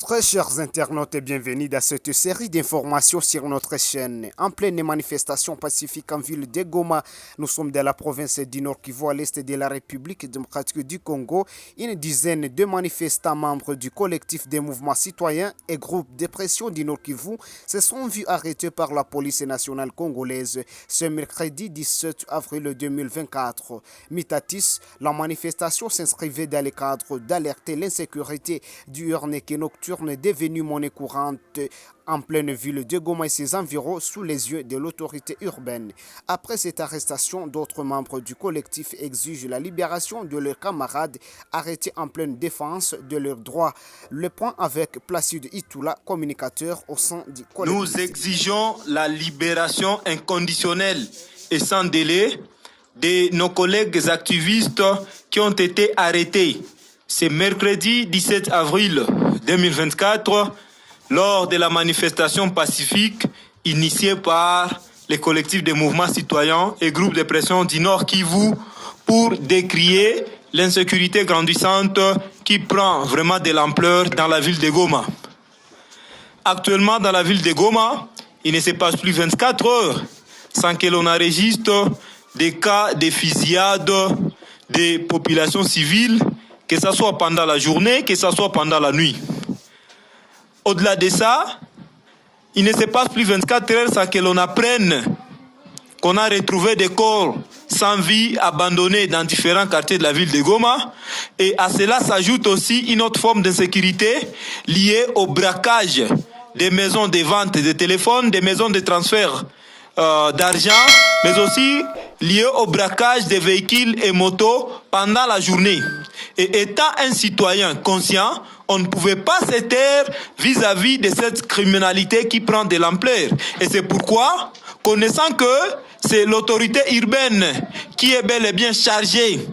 Très chers internautes et bienvenue dans cette série d'informations sur notre chaîne. En pleine manifestation pacifique en ville de Goma, nous sommes dans la province du Nord Kivu à l'est de la République démocratique du Congo. Une dizaine de manifestants membres du collectif des mouvements citoyens et groupes de pression du Nord Kivu se sont vus arrêtés par la police nationale congolaise ce mercredi 17 avril 2024. Mitatis, la manifestation s'inscrivait dans le cadre d'alerter l'insécurité diurne et nocturne devenue monnaie courante en pleine ville de Goma et ses environs sous les yeux de l'autorité urbaine. Après cette arrestation, d'autres membres du collectif exigent la libération de leurs camarades arrêtés en pleine défense de leurs droits. Le point avec Placide Itoula, communicateur au sein du collectif. Nous exigeons la libération inconditionnelle et sans délai de nos collègues activistes qui ont été arrêtés ce mercredi 17 avril 2024 lors de la manifestation pacifique initiée par les collectifs de mouvements citoyens et groupes de pression du Nord Kivu pour décrier l'insécurité grandissante qui prend vraiment de l'ampleur dans la ville de Goma. Actuellement, dans la ville de Goma, il ne se passe plus 24 heures sans que l'on enregistre des cas de fusillade des populations civiles, que ce soit pendant la journée, que ce soit pendant la nuit. Au-delà de ça, il ne se passe plus 24 heures sans que l'on apprenne qu'on a retrouvé des corps sans vie abandonnés dans différents quartiers de la ville de Goma. Et à cela s'ajoute aussi une autre forme d'insécurité liée au braquage des maisons de vente de téléphones, des maisons de transfert d'argent, mais aussi lié au braquage des véhicules et motos pendant la journée. Et étant un citoyen conscient, on ne pouvait pas se taire vis-à-vis de cette criminalité qui prend de l'ampleur. Et c'est pourquoi, connaissant que c'est l'autorité urbaine qui est bel et bien chargée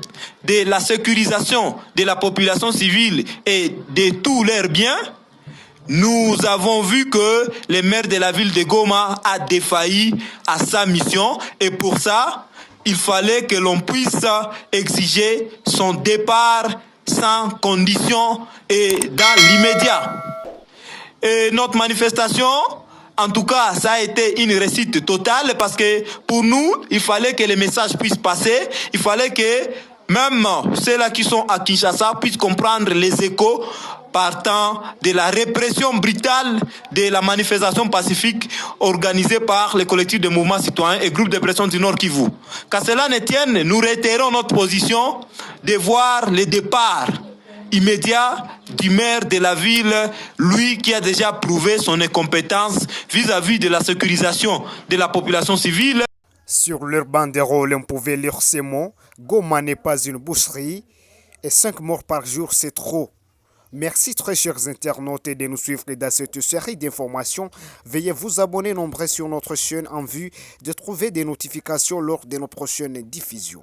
de la sécurisation de la population civile et de tous leurs biens, nous avons vu que le maire de la ville de Goma a défailli à sa mission et pour ça, il fallait que l'on puisse exiger son départ sans condition et dans l'immédiat. Et notre manifestation, en tout cas, ça a été une réussite totale parce que pour nous, il fallait que les messages puissent passer, il fallait que même ceux-là qui sont à Kinshasa puissent comprendre les échos partant de la répression brutale de la manifestation pacifique organisée par les collectifs de mouvements citoyens et groupes de pression du Nord Kivu. Qu'à cela ne tienne, nous réitérons notre position de voir le départ immédiat du maire de la ville, lui qui a déjà prouvé son incompétence vis-à-vis de la sécurisation de la population civile. Sur leur banderole, on pouvait lire ces mots: Goma n'est pas une boucherie et 5 morts par jour, c'est trop. Merci très chers internautes de nous suivre dans cette série d'informations. Veuillez vous abonner nombreux sur notre chaîne en vue de trouver des notifications lors de nos prochaines diffusions.